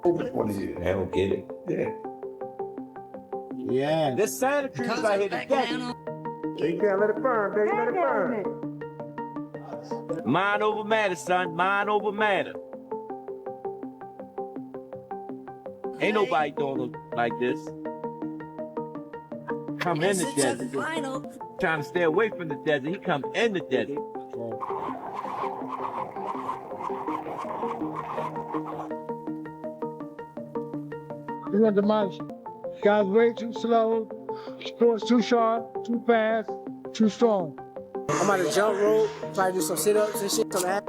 I don't get it. Yeah. Yeah. This Santa Cruz right here, the devil. You can't let it burn, baby. Let it burn. Mind over matter, son. Mind over matter. Ain't nobody doing it like this. Come in the desert. Trying to stay away from the desert. He come in the desert. You want the munch? Guys way too slow, sports too sharp, too fast, too strong. I'm on a jump rope, try to do some sit-ups and shit on that.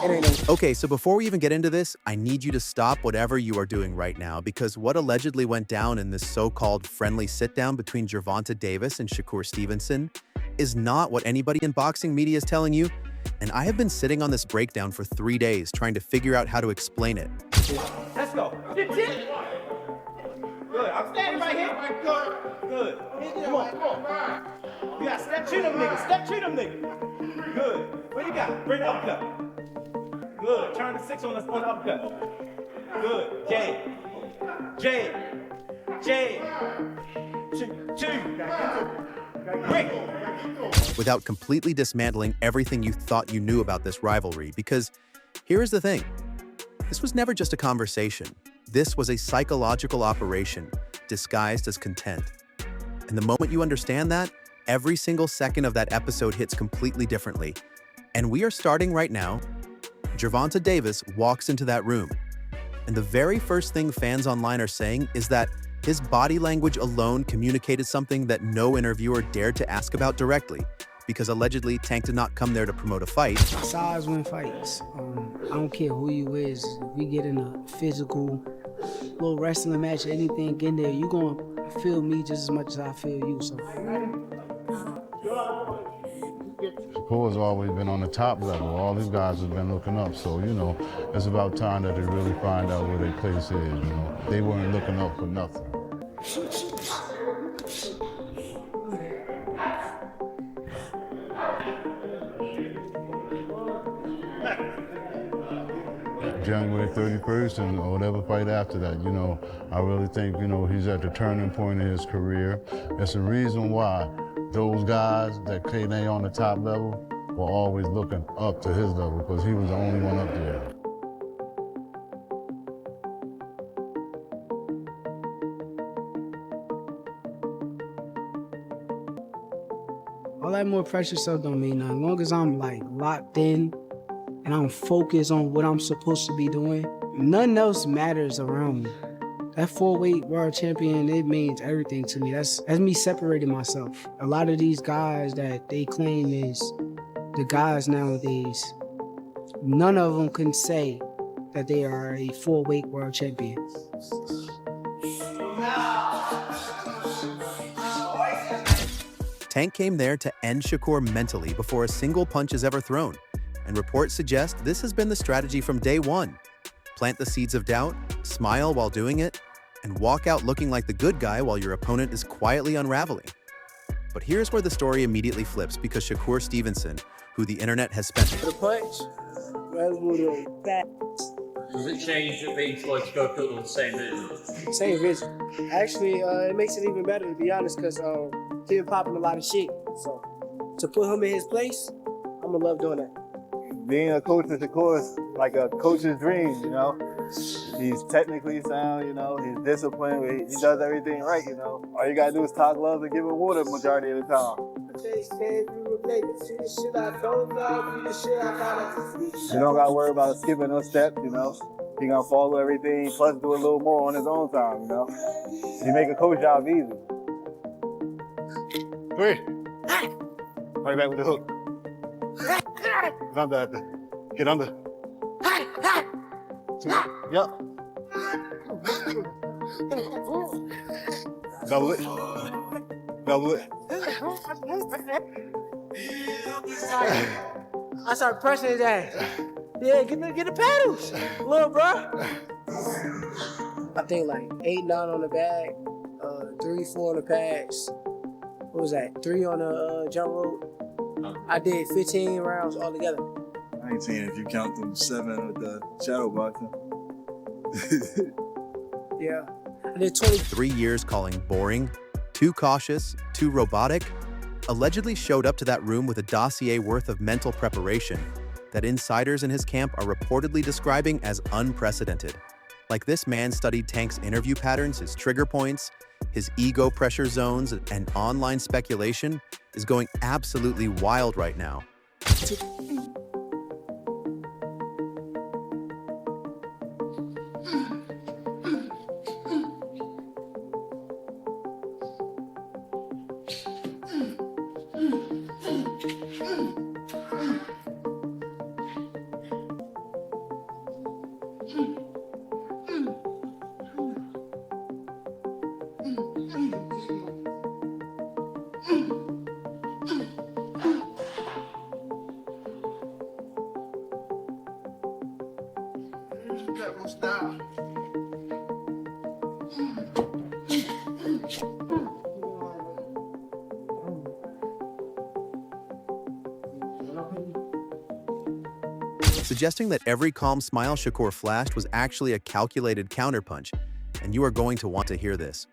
It ain't no. Okay, so before we even get into this, I need you to stop whatever you are doing right now, because what allegedly went down in this so-called friendly sit-down between Gervonta Davis and Shakur Stevenson is not what anybody in boxing media is telling you, and I have been sitting on this breakdown for 3 days trying to figure out how to explain it. Let's go. Good. I'm standing right here. Good. Come on. You got step to them niggas. Step to them niggas. Good. What you got? Bring the uppercut. Good. Turn the 6 on the uppercut. Good. J. Two. Break. Without completely dismantling everything you thought you knew about this rivalry, because here is the thing. This was never just a conversation. This was a psychological operation disguised as content. And the moment you understand that, every single second of that episode hits completely differently. And we are starting right now. Gervonta Davis walks into that room. And the very first thing fans online are saying is that his body language alone communicated something that no interviewer dared to ask about directly, because allegedly Tank did not come there to promote a fight. Size win fights. I don't care who you is. If we get in a physical little wrestling match or anything in there, you gonna feel me just as much as I feel you. So. Shakur's always been on the top level. All these guys have been looking up. So, it's about time that they really find out where their place is, They weren't looking up for nothing. January 31st and whatever fight after that, I really think, he's at the turning point in his career. It's the reason why those guys that came in on the top level were always looking up to his level, because he was the only one up there. All that more pressure stuff don't mean nothing. As long as I'm locked in and I'm focused on what I'm supposed to be doing, nothing else matters around me. That 4-weight world champion, it means everything to me. That's me separating myself. A lot of these guys that they claim is the guys nowadays, none of them can say that they are a 4-weight world champion. Tank came there to end Shakur mentally before a single punch is ever thrown. And reports suggest this has been the strategy from day one. Plant the seeds of doubt, smile while doing it, and walk out looking like the good guy while your opponent is quietly unraveling. But here's where the story immediately flips, because Shakur Stevenson, who the internet has spent... The punch, that's what it was. Does it change if each let's go through the same vision? Same vision. Actually, it makes it even better, to be honest, because he been popping a lot of shit. So to put him in his place, I'm gonna love doing that. Being a coach is, of course, like a coach's dream, He's technically sound, he's disciplined, he does everything right, All you gotta do is talk love and give him water majority of the time. You don't gotta worry about skipping no steps, He gonna follow everything, plus do a little more on his own time, He make a coach job easy. 3. Right back with the hook. Get under. Get under. 2. Yep. Double it. I started pressing his ass. Yeah, get the paddles, little bro. I think 8-9 on the bag, 3-4 on the pads. What was that? 3 on the jump rope. I did 15 rounds altogether. 19 if you count them 7 with the shadow boxing. Yeah. I did 20. 3 years calling boring, too cautious, too robotic, allegedly showed up to that room with a dossier worth of mental preparation that insiders in his camp are reportedly describing as unprecedented. Like this man studied Tank's interview patterns, his trigger points, his ego pressure zones, and online speculation is going absolutely wild right now. Suggesting that every calm smile Shakur flashed was actually a calculated counterpunch, and you are going to want to hear this.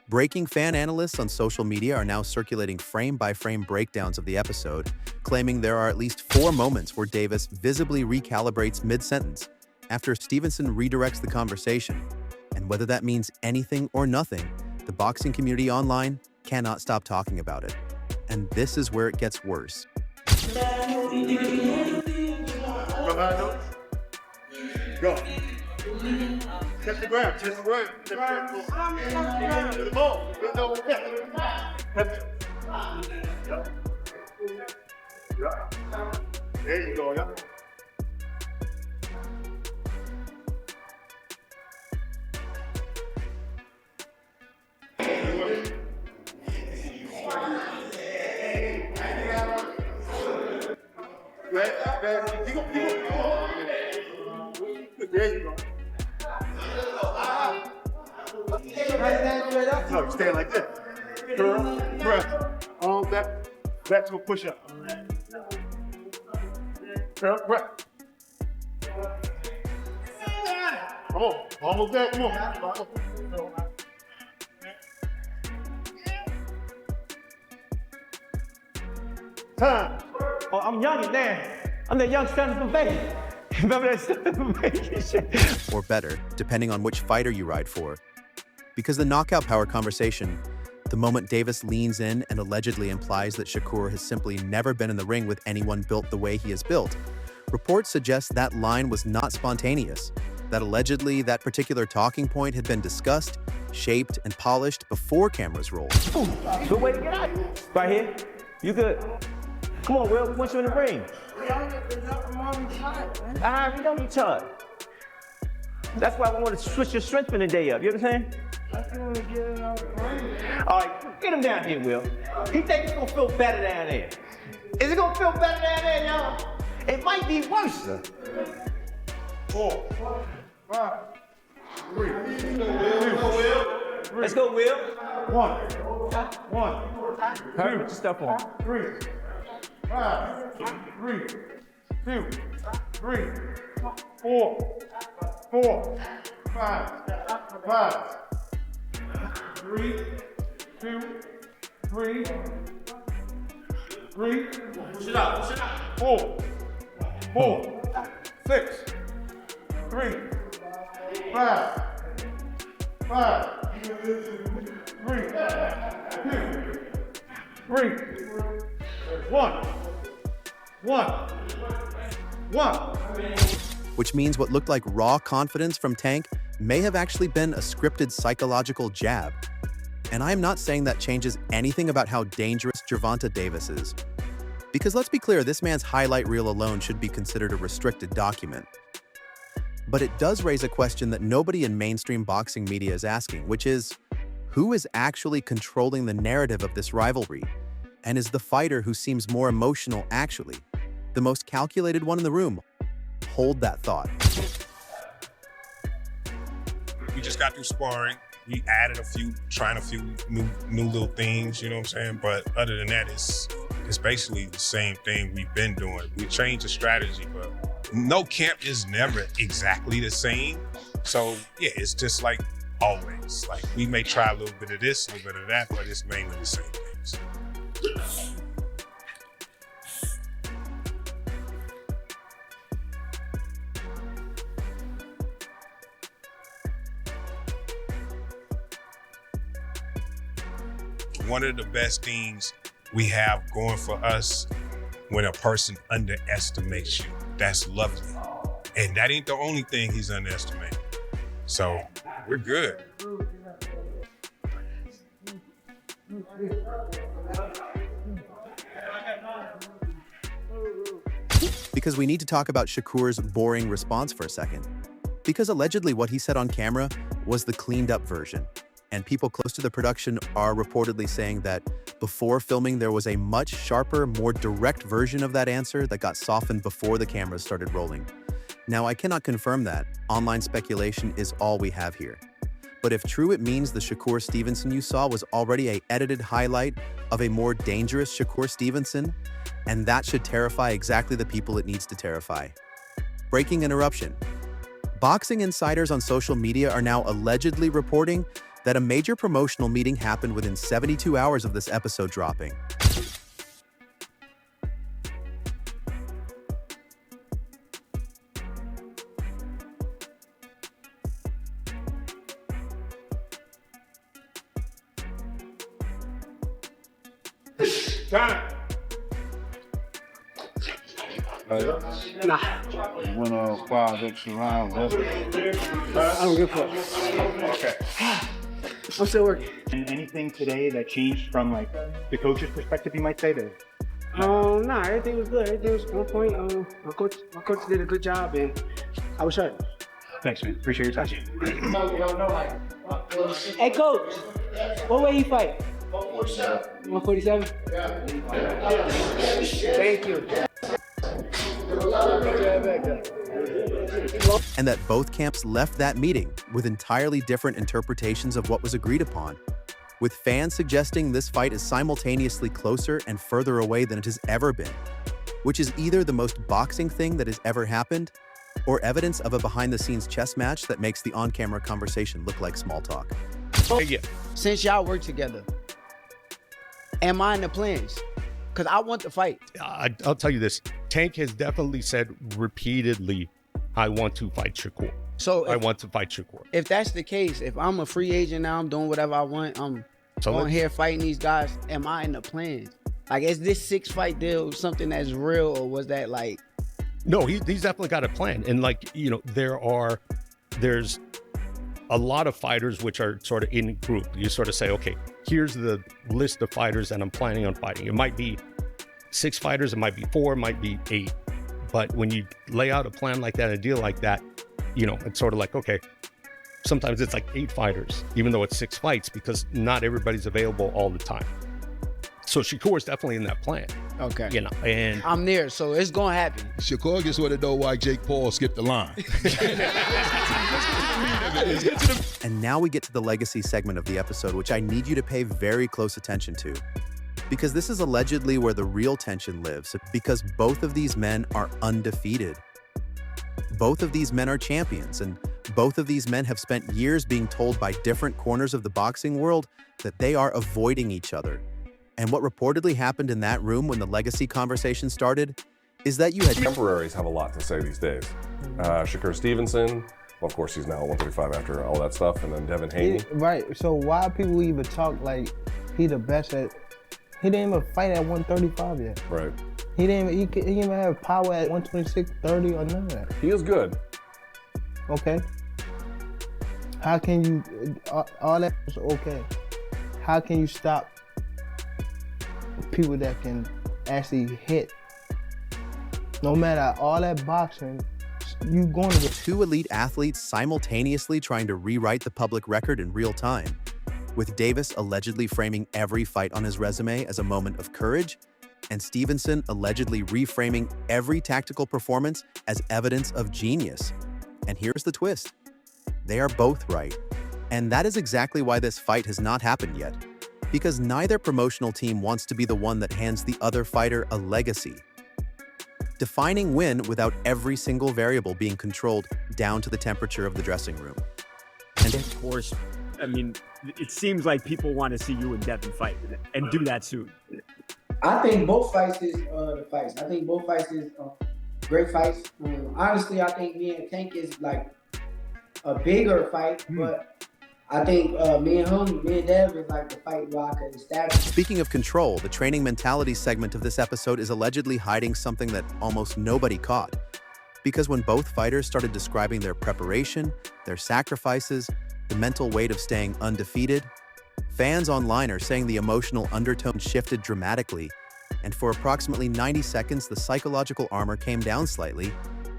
Breaking fan analysts on social media are now circulating frame-by-frame breakdowns of the episode, claiming there are at least 4 moments where Davis visibly recalibrates mid-sentence after Stevenson redirects the conversation. And whether that means anything or nothing, the boxing community online cannot stop talking about it. And this is where it gets worse. Go. Catch the ground. Catch the ground. To the ball. There you go, yeah. There you go. No, you stand like this. Curl, press, arms back to a push-up. Curl, press. Come on, almost there, come on. Time. Oh, I'm young and there. I'm that young son of a baby. Remember that son of a baby shit? Or better, depending on which fighter you ride for. Because the knockout power conversation, the moment Davis leans in and allegedly implies that Shakur has simply never been in the ring with anyone built the way he is built, reports suggest that line was not spontaneous, that allegedly that particular talking point had been discussed, shaped, and polished before cameras rolled. Ooh, good way to get out. Right here. You good. Come on, Will, we want you in the ring. I already know you tired. That's why I want to switch your strength in the day up. You understand? All right, get him down here, Will. He thinks it's gonna feel better down there. Is it gonna feel better down there, y'all? It might be worse. 4, 5, 3. Let's go, Will. 1. Hurry, put your stuff on. 3, 5, 3, 2, 3, 4, 5, 3, 2, 3, 3. Push it out. 4, 6, 3, 5, 3, 2, 1. Which means what looked like raw confidence from Tank may have actually been a scripted psychological jab. And I am not saying that changes anything about how dangerous Gervonta Davis is. Because let's be clear, this man's highlight reel alone should be considered a restricted document. But it does raise a question that nobody in mainstream boxing media is asking, which is, who is actually controlling the narrative of this rivalry? And is the fighter who seems more emotional actually the most calculated one in the room? Hold that thought. We just got through sparring. We added trying a few new little things, you know what I'm saying? But other than that, it's basically the same thing we've been doing. We changed the strategy, but no camp is never exactly the same. So yeah, it's just like always. Like, we may try a little bit of this, a little bit of that, but it's mainly the same things. One of the best things we have going for us when a person underestimates you. That's lovely. And that ain't the only thing he's underestimating. So we're good. Because we need to talk about Shakur's boring response for a second. Because allegedly what he said on camera was the cleaned up version. And people close to the production are reportedly saying that before filming, there was a much sharper, more direct version of that answer that got softened before the cameras started rolling. Now, I cannot confirm that. Online speculation is all we have here. But if true, it means the Shakur Stevenson you saw was already an edited highlight of a more dangerous Shakur Stevenson, and that should terrify exactly the people it needs to terrify. Breaking interruption. Boxing insiders on social media are now allegedly reporting that a major promotional meeting happened within 72 hours of this episode dropping. Time. Nah, Went 5 extra rounds. I don't give a fuck. Okay. I'm still working. And anything today that changed from like the coach's perspective, you might say to? Nah, everything was good. Everything was on point. My coach did a good job, and I was sharp. Thanks, man. Appreciate your time. Hey, coach, what way you fight? 147. Thank you. And that both camps left that meeting with entirely different interpretations of what was agreed upon, with fans suggesting this fight is simultaneously closer and further away than it has ever been, which is either the most boxing thing that has ever happened or evidence of a behind-the-scenes chess match that makes the on-camera conversation look like small talk. Yeah. Since y'all work together, am I in the plans? Because I want to fight. I'll tell you this. Tank has definitely said repeatedly, I want to fight Shakur. So I want to fight Shakur. If that's the case, if I'm a free agent now, I'm doing whatever I want, I'm going here fighting these guys, am I in the plans? Like, is this 6-fight deal something that's real, or was that like... No, he's definitely got a plan. And like, you know, there's a lot of fighters which are sort of in group. You sort of say, okay, here's the list of fighters that I'm planning on fighting. It might be 6 fighters, it might be 4, it might be 8. But when you lay out a plan like that, a deal like that, you know, it's sort of like, okay, sometimes it's like 8 fighters, even though it's 6 fights, because not everybody's available all the time. So Shakur is definitely in that plan. Okay. You know, and I'm there, so it's gonna happen. Shakur just want to know why Jake Paul skipped the line. And now we get to the legacy segment of the episode, which I need you to pay very close attention to. Because this is allegedly where the real tension lives, because both of these men are undefeated. Both of these men are champions, and both of these men have spent years being told by different corners of the boxing world that they are avoiding each other. And what reportedly happened in that room when the legacy conversation started is that you had Temporaries have a lot to say these days. Shakur Stevenson, well, of course he's now at 135 after all that stuff, and then Devin Haney. Right, so why people even talk like he the best at, he didn't even fight at 135 yet. Right. He didn't even have power at 126, 30 or none of that. He is good. Okay. How can you, all that is okay. How can you stop people that can actually hit? No matter all that boxing, you going to get 2 elite athletes simultaneously trying to rewrite the public record in real time, with Davis allegedly framing every fight on his resume as a moment of courage, and Stevenson allegedly reframing every tactical performance as evidence of genius. And here's the twist. They are both right. And that is exactly why this fight has not happened yet. Because neither promotional team wants to be the one that hands the other fighter a legacy. Defining win without every single variable being controlled down to the temperature of the dressing room. Of course, I mean, it seems like people want to see you and Devin fight and do that soon. I think both fights is the fights. I think both fights is great fights. Honestly, I think me and Tank is like a bigger fight, but I think me and Dev is like the fight where I could establish. Speaking of control, the training mentality segment of this episode is allegedly hiding something that almost nobody caught. Because when both fighters started describing their preparation, their sacrifices, the mental weight of staying undefeated, fans online are saying the emotional undertone shifted dramatically, and for approximately 90 seconds, the psychological armor came down slightly,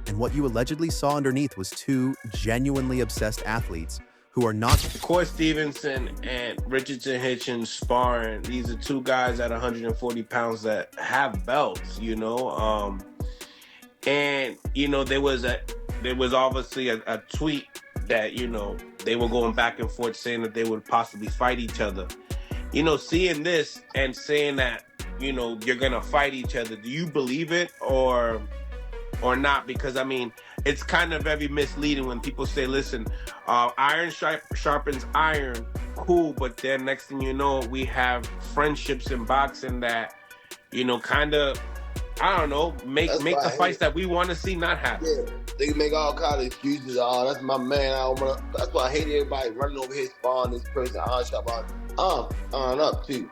and what you allegedly saw underneath was two genuinely obsessed athletes who are not. Shakur Stevenson and Richardson Hitchens sparring. These are two guys at 140 pounds that have belts, you know. And, you know, there was obviously a tweet that, you know, they were going back and forth saying that they would possibly fight each other. You know, seeing this and saying that, you know, you're going to fight each other, do you believe it or not? Because, I mean, it's kind of very misleading when people say, listen, iron sharpens iron, cool, but then next thing you know, we have friendships in boxing that, you know, kind of, I don't know, make the fights that we want to see not happen. Yeah, they can make all kinds of excuses. Oh, that's my man. That's why I hate everybody running over his spawn, this person, iron sharp on up too.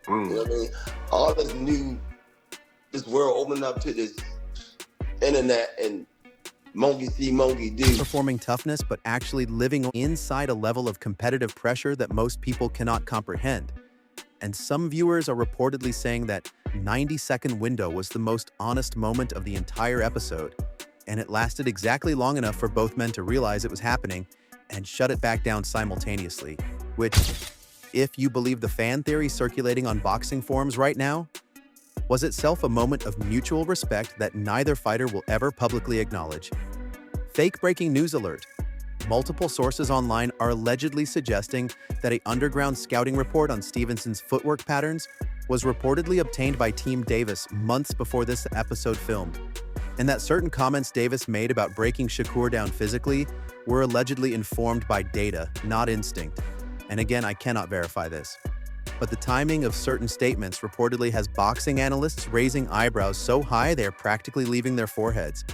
You know what I mean? All this world opening up to this internet and monkey see, monkey do. Performing toughness, but actually living inside a level of competitive pressure that most people cannot comprehend. And some viewers are reportedly saying that 90-second window was the most honest moment of the entire episode, and it lasted exactly long enough for both men to realize it was happening and shut it back down simultaneously, which, if you believe the fan theory circulating on boxing forums right now, was itself a moment of mutual respect that neither fighter will ever publicly acknowledge. Fake breaking news alert. Multiple sources online are allegedly suggesting that an underground scouting report on Stevenson's footwork patterns was reportedly obtained by Team Davis months before this episode filmed, and that certain comments Davis made about breaking Shakur down physically were allegedly informed by data, not instinct. And again, I cannot verify this. But the timing of certain statements reportedly has boxing analysts raising eyebrows so high they're practically leaving their foreheads.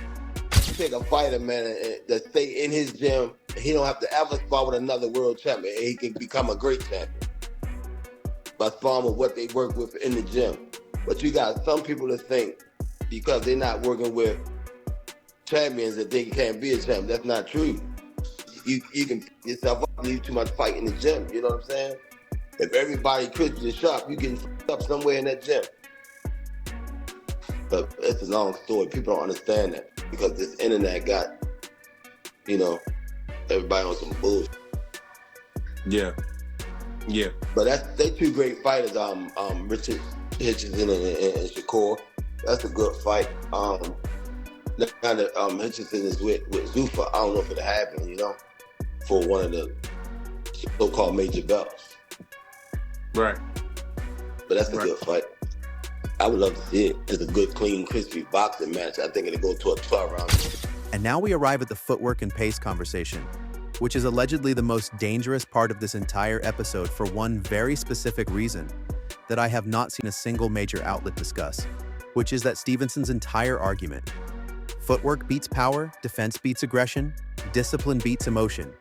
You take a fighter, man, that stay in his gym, he don't have to ever spar with another world champion, and he can become a great champion by sparring with what they work with in the gym. But you got some people that think because they're not working with champions that they can't be a champion. That's not true. You can pick yourself up, leave too much fight in the gym. You know what I'm saying? If everybody crisp and sharp, you get up somewhere in that gym. But it's a long story. People don't understand that because this internet got, you know, everybody on some bullshit. Yeah. Yeah. But they two great fighters, Richard Hitchens and Shakur. That's a good fight. Now that Hitchens is with Zuffa, I don't know if it'll happen, you know, for one of the so-called major belts. Right. But that's a good fight. I would love to see it. It's a good, clean, crispy boxing match. I think it'll go to a 12 round. And now we arrive at the footwork and pace conversation, which is allegedly the most dangerous part of this entire episode for one very specific reason that I have not seen a single major outlet discuss, which is that Stevenson's entire argument, footwork beats power, defense beats aggression, discipline beats emotion,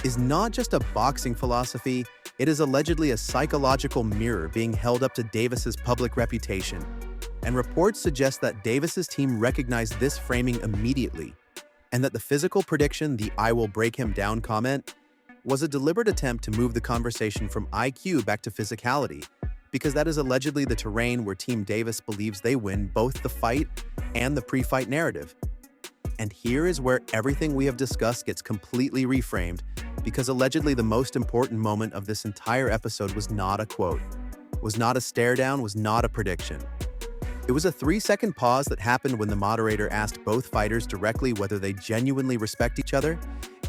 is not just a boxing philosophy, it is allegedly a psychological mirror being held up to Davis's public reputation. And reports suggest that Davis's team recognized this framing immediately, and that the physical prediction, the "I will break him down" comment, was a deliberate attempt to move the conversation from IQ back to physicality, because that is allegedly the terrain where Team Davis believes they win both the fight and the pre-fight narrative. And here is where everything we have discussed gets completely reframed, because allegedly the most important moment of this entire episode was not a quote, was not a stare down, was not a prediction. It was a 3-second pause that happened when the moderator asked both fighters directly whether they genuinely respect each other,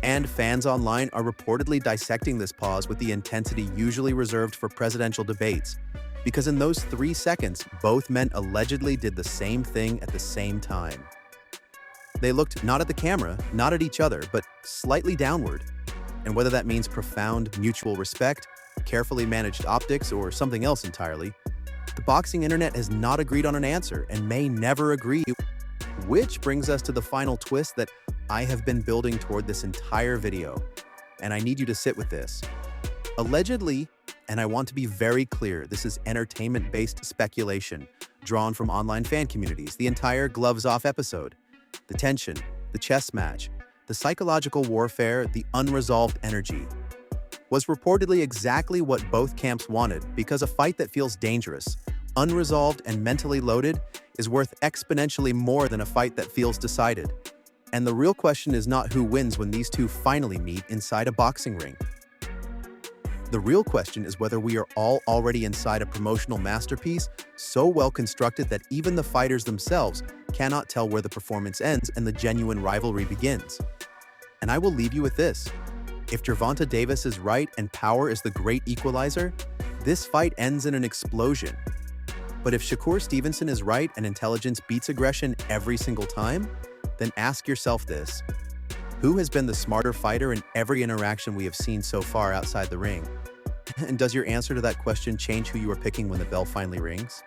and fans online are reportedly dissecting this pause with the intensity usually reserved for presidential debates, because in those 3 seconds, both men allegedly did the same thing at the same time. They looked not at the camera, not at each other, but slightly downward. And whether that means profound mutual respect, carefully managed optics, or something else entirely, the boxing internet has not agreed on an answer and may never agree. Which brings us to the final twist that I have been building toward this entire video, and I need you to sit with this. Allegedly, and I want to be very clear, this is entertainment-based speculation drawn from online fan communities, the entire gloves-off episode, the tension, the chess match, the psychological warfare, the unresolved energy, was reportedly exactly what both camps wanted, because a fight that feels dangerous, unresolved, and mentally loaded is worth exponentially more than a fight that feels decided. And the real question is not who wins when these two finally meet inside a boxing ring. The real question is whether we are all already inside a promotional masterpiece so well constructed that even the fighters themselves cannot tell where the performance ends and the genuine rivalry begins. And I will leave you with this. If Gervonta Davis is right and power is the great equalizer, this fight ends in an explosion. But if Shakur Stevenson is right and intelligence beats aggression every single time, then ask yourself this. Who has been the smarter fighter in every interaction we have seen so far outside the ring? And does your answer to that question change who you are picking when the bell finally rings?